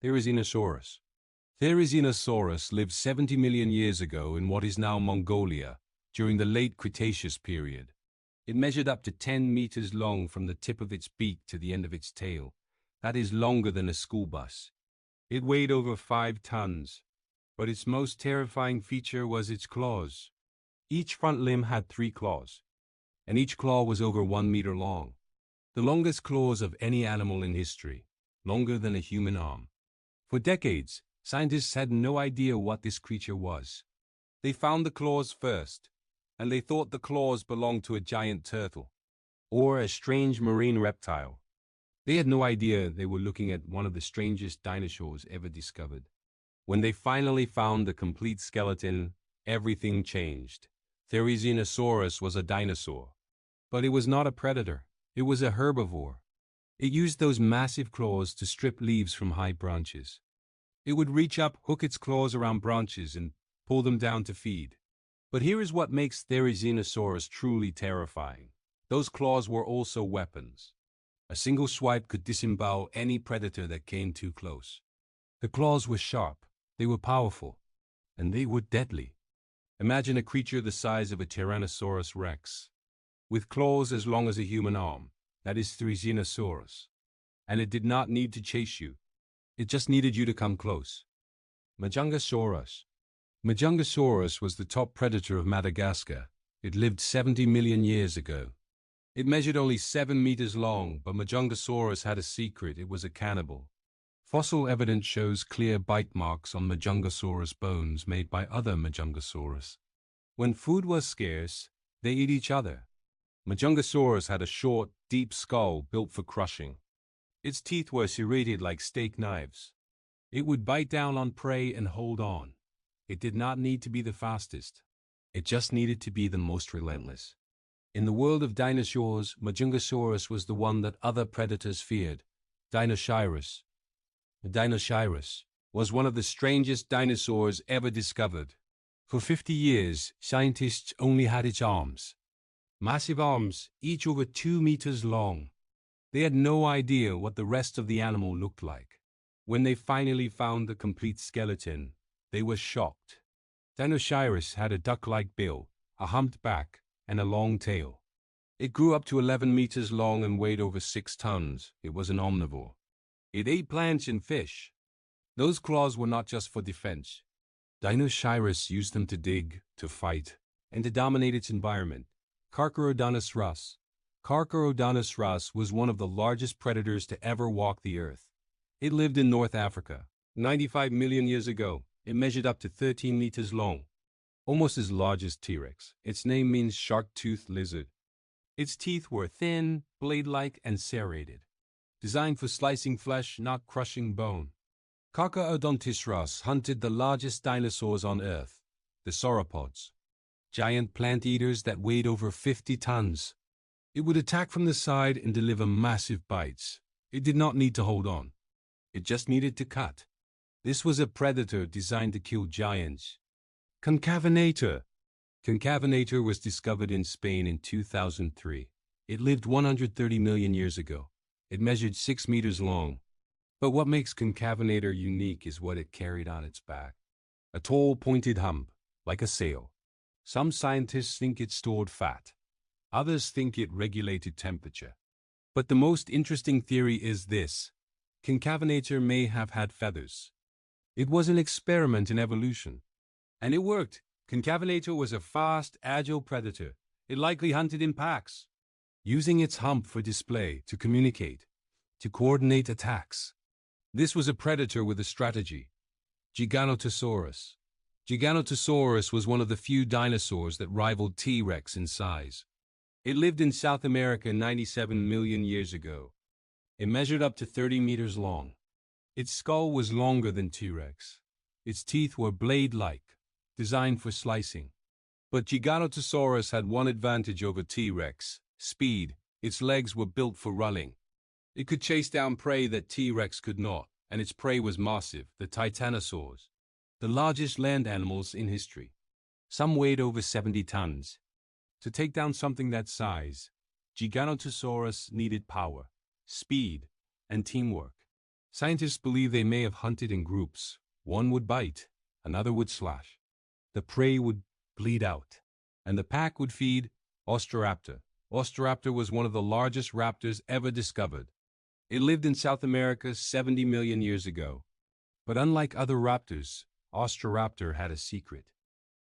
Therizinosaurus. Therizinosaurus lived 70 million years ago in what is now Mongolia, during the late Cretaceous period. It measured up to 10 meters long from the tip of its beak to the end of its tail. That is longer than a school bus. It weighed over 5 tons, but its most terrifying feature was its claws. Each front limb had 3 claws, and each claw was over 1 meter long. The longest claws of any animal in history, longer than a human arm. For decades, scientists had no idea what this creature was. They found the claws first, and they thought the claws belonged to a giant turtle, or a strange marine reptile. They had no idea they were looking at one of the strangest dinosaurs ever discovered. When they finally found the complete skeleton, everything changed. Therizinosaurus was a dinosaur. But it was not a predator. It was a herbivore. It used those massive claws to strip leaves from high branches. It would reach up, hook its claws around branches, and pull them down to feed. But here is what makes Therizinosaurus truly terrifying. Those claws were also weapons. A single swipe could disembowel any predator that came too close. The claws were sharp, they were powerful, and they were deadly. Imagine a creature the size of a Tyrannosaurus rex, with claws as long as a human arm. That is Therizinosaurus. And it did not need to chase you. It just needed you to come close. Majungasaurus. Majungasaurus was the top predator of Madagascar. It lived 70 million years ago. It measured only 7 meters long, but Majungasaurus had a secret. It was a cannibal. Fossil evidence shows clear bite marks on Majungasaurus bones made by other Majungasaurus. When food was scarce, they ate each other. Majungasaurus had a short, deep skull built for crushing. Its teeth were serrated like steak knives. It would bite down on prey and hold on. It did not need to be the fastest. It just needed to be the most relentless. In the world of dinosaurs, Majungasaurus was the one that other predators feared. Deinocheirus. Deinocheirus was one of the strangest dinosaurs ever discovered. For 50 years, scientists only had its arms. Massive arms, each over 2 meters long. They had no idea what the rest of the animal looked like. When they finally found the complete skeleton, they were shocked. Deinocheirus had a duck-like bill, a humped back, and a long tail. It grew up to 11 meters long and weighed over 6 tons. It was an omnivore. It ate plants and fish. Those claws were not just for defense. Deinocheirus used them to dig, to fight, and to dominate its environment. Carcharodontosaurus. Carcharodontosaurus was one of the largest predators to ever walk the earth. It lived in North Africa, 95 million years ago. It measured up to 13 meters long, almost as large as T-Rex. Its name means shark-toothed lizard. Its teeth were thin, blade-like, and serrated, designed for slicing flesh, not crushing bone. Carcharodontosaurus hunted the largest dinosaurs on Earth, the sauropods, giant plant eaters that weighed over 50 tons. It would attack from the side and deliver massive bites. It did not need to hold on. It just needed to cut. This was a predator designed to kill giants. Concavinator. Concavinator was discovered in Spain in 2003. It lived 130 million years ago. It measured 6 meters long. But what makes Concavinator unique is what it carried on its back. A tall, pointed hump, like a sail. Some scientists think it stored fat. Others think it regulated temperature. But the most interesting theory is this. Concavinator may have had feathers. It was an experiment in evolution. And it worked. Concavinator was a fast, agile predator. It likely hunted in packs, using its hump for display, to communicate, to coordinate attacks. This was a predator with a strategy. Giganotosaurus. Giganotosaurus was one of the few dinosaurs that rivaled T-Rex in size. It lived in South America 97 million years ago. It measured up to 30 meters long. Its skull was longer than T-Rex. Its teeth were blade-like, designed for slicing. But Giganotosaurus had one advantage over T-Rex: speed. Its legs were built for running. It could chase down prey that T-Rex could not, and its prey was massive, the titanosaurs, the largest land animals in history. Some weighed over 70 tons. To take down something that size, Giganotosaurus needed power, speed, and teamwork. Scientists believe they may have hunted in groups. One would bite, another would slash. The prey would bleed out, and the pack would feed. Austroraptor. Ostraaptor was one of the largest raptors ever discovered. It lived in South America 70 million years ago. But unlike other raptors, Austroraptor had a secret.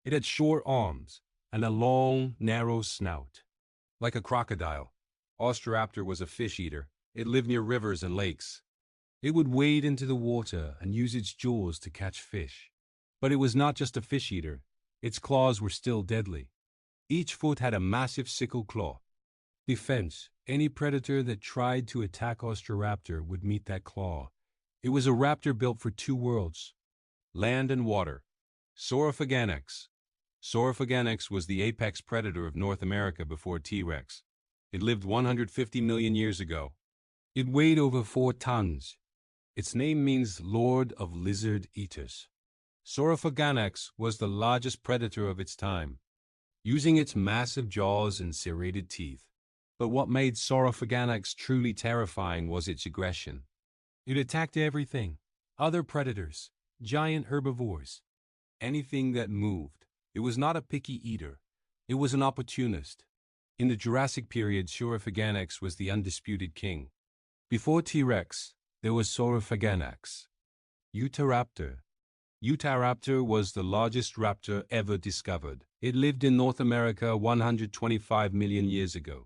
It had short arms and a long, narrow snout. Like a crocodile, Austroraptor was a fish eater. It lived near rivers and lakes. It would wade into the water and use its jaws to catch fish. But it was not just a fish eater. Its claws were still deadly. Each foot had a massive sickle claw. Defense. Any predator that tried to attack Austroraptor would meet that claw. It was a raptor built for two worlds, land and water. Soraphaganax. Soraphaganax was the apex predator of North America before T-Rex. It lived 150 million years ago. It weighed over 4 tons. Its name means Lord of Lizard Eaters. Soraphaganax was the largest predator of its time, using its massive jaws and serrated teeth. But what made Saurophaganax truly terrifying was its aggression. It attacked everything, other predators, giant herbivores, anything that moved. It was not a picky eater. It was an opportunist. In the Jurassic period, Saurophaganax was the undisputed king. Before T-Rex, there was Saurophaganax. Utahraptor. Utahraptor was the largest raptor ever discovered. It lived in North America 125 million years ago.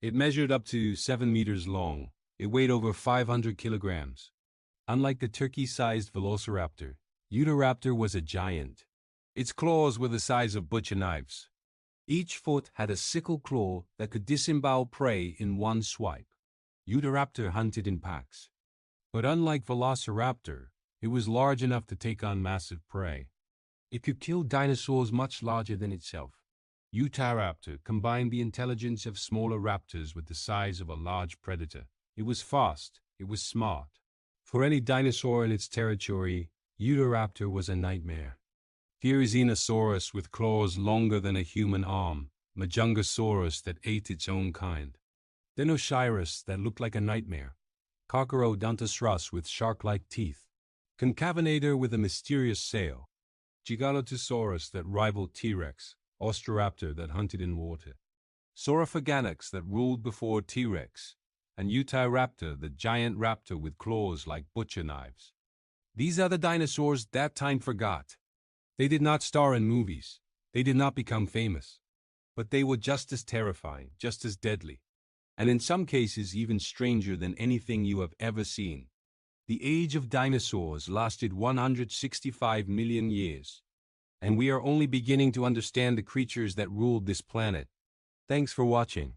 It measured up to 7 meters long. It weighed over 500 kilograms. Unlike the turkey-sized Velociraptor, Udoraptor was a giant. Its claws were the size of butcher knives. Each foot had a sickle claw that could disembowel prey in one swipe. Udoraptor hunted in packs. But unlike Velociraptor, it was large enough to take on massive prey. It could kill dinosaurs much larger than itself. Utahraptor combined the intelligence of smaller raptors with the size of a large predator. It was fast. It was smart. For any dinosaur in its territory, Udoraptor was a nightmare. Therizinosaurus with claws longer than a human arm. Majungasaurus that ate its own kind. Deinocheirus that looked like a nightmare. Carcharodontosaurus with shark-like teeth. Concavinator with a mysterious sail. Giganotosaurus that rivaled T-Rex. Austroraptor that hunted in water. Soraphaganax that ruled before T-Rex. And Utahraptor, the giant raptor with claws like butcher knives. These are the dinosaurs that time forgot. They did not star in movies. They did not become famous. But they were just as terrifying, just as deadly. And in some cases even stranger than anything you have ever seen. The age of dinosaurs lasted 165 million years. And we are only beginning to understand the creatures that ruled this planet. Thanks for watching.